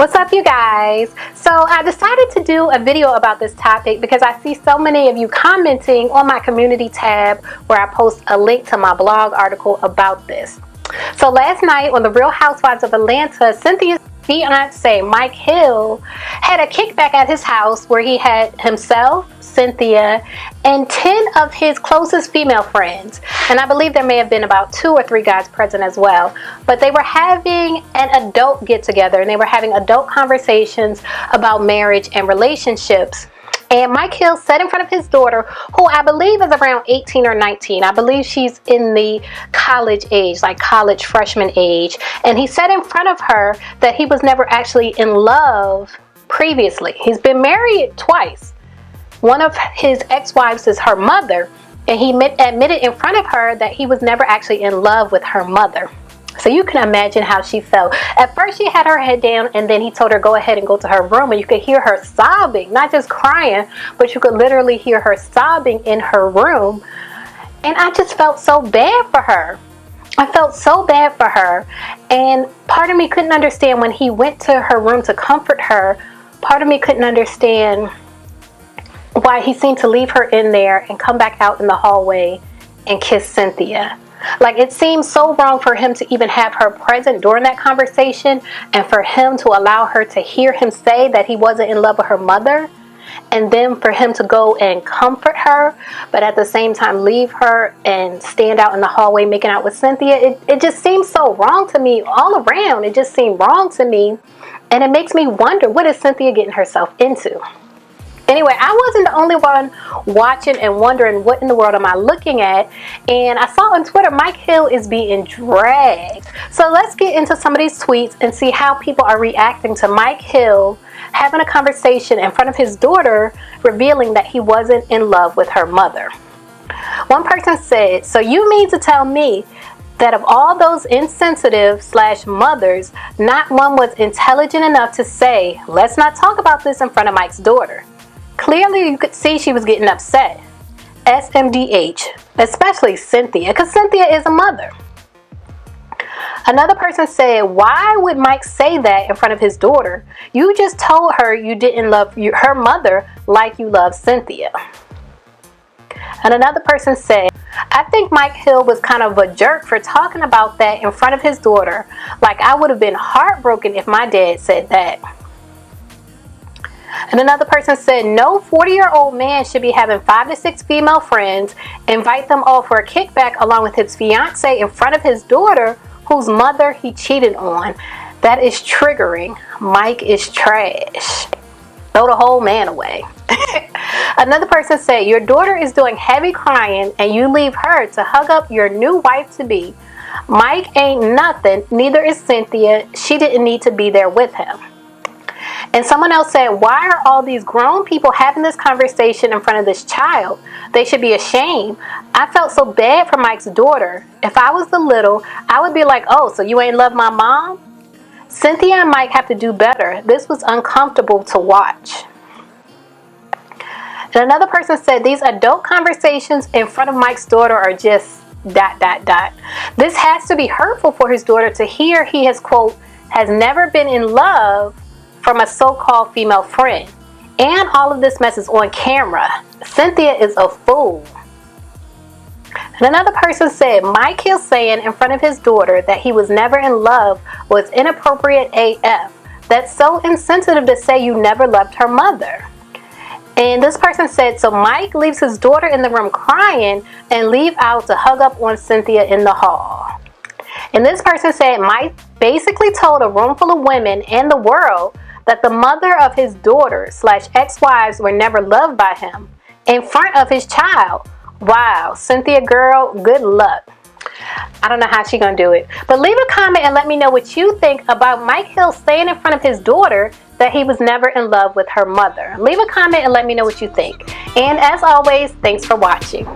What's up, you guys? So I decided to do a video about this topic because I see so many of you commenting on my community tab where I post a link to my blog article about this. So last night on the Real Housewives of Atlanta, Cynthia's fiance Mike Hill had a kickback at his house where he had himself, Cynthia, and 10 of his closest female friends. And I believe there may have been about 2 or 3 guys present as well. But they were having an adult get together and they were having adult conversations about marriage and relationships. And Mike Hill sat in front of his daughter, who I believe is around 18 or 19. I believe she's in the college age, like college freshman age. And he said in front of her that he was never actually in love previously. He's been married twice. One of his ex-wives is her mother. And he admitted in front of her that he was never actually in love with her mother. So you can imagine how she felt. At first she had her head down and then he told her go ahead and go to her room, and you could hear her sobbing, not just crying, but you could literally hear her sobbing in her room. And I just felt so bad for her. I felt so bad for her. And part of me couldn't understand when he went to her room to comfort her. Part of me couldn't understand why he seemed to leave her in there and come back out in the hallway and kiss Cynthia. Like, it seemed so wrong for him to even have her present during that conversation, and for him to allow her to hear him say that he wasn't in love with her mother, and then for him to go and comfort her, but at the same time leave her and stand out in the hallway making out with Cynthia. It just seems so wrong to me all around. It just seemed wrong to me, and it makes me wonder, what is Cynthia getting herself into? Anyway, I wasn't the only one watching and wondering what in the world am I looking at. And I saw on Twitter Mike Hill is being dragged. So let's get into some of these tweets and see how people are reacting to Mike Hill having a conversation in front of his daughter, revealing that he wasn't in love with her mother. One person said, "So you mean to tell me that of all those insensitive / mothers, not one was intelligent enough to say, let's not talk about this in front of Mike's daughter? Clearly, you could see she was getting upset. SMDH, especially Cynthia, because Cynthia is a mother." Another person said, "Why would Mike say that in front of his daughter? You just told her you didn't love her mother like you love Cynthia." And another person said, "I think Mike Hill was kind of a jerk for talking about that in front of his daughter. Like, I would have been heartbroken if my dad said that." And another person said, "No 40-year-old man should be having 5 to 6 female friends, invite them all for a kickback along with his fiance in front of his daughter, whose mother he cheated on. That is triggering. Mike is trash. Throw the whole man away." Another person said, "Your daughter is doing heavy crying and you leave her to hug up your new wife-to-be. Mike ain't nothing, neither is Cynthia. She didn't need to be there with him." And someone else said, "Why are all these grown people having this conversation in front of this child? They should be ashamed. I felt so bad for Mike's daughter. If I was the little, I would be like, oh, so you ain't love my mom? Cynthia and Mike have to do better. This was uncomfortable to watch." And another person said, "These adult conversations in front of Mike's daughter are just ... This has to be hurtful for his daughter to hear he has, quote, has never been in love from a so-called female friend. And all of this mess is on camera. Cynthia is a fool." And another person said, "Mike Hill saying in front of his daughter that he was never in love was inappropriate AF. That's so insensitive to say you never loved her mother." And this person said, "So Mike leaves his daughter in the room crying and leave out to hug up on Cynthia in the hall." And this person said, "Mike basically told a room full of women and the world that the mother of his daughter / ex-wives were never loved by him in front of his child. Wow, Cynthia girl, good luck." I don't know how she's gonna do it. But leave a comment and let me know what you think about Mike Hill saying in front of his daughter that he was never in love with her mother. Leave a comment and let me know what you think. And as always, thanks for watching.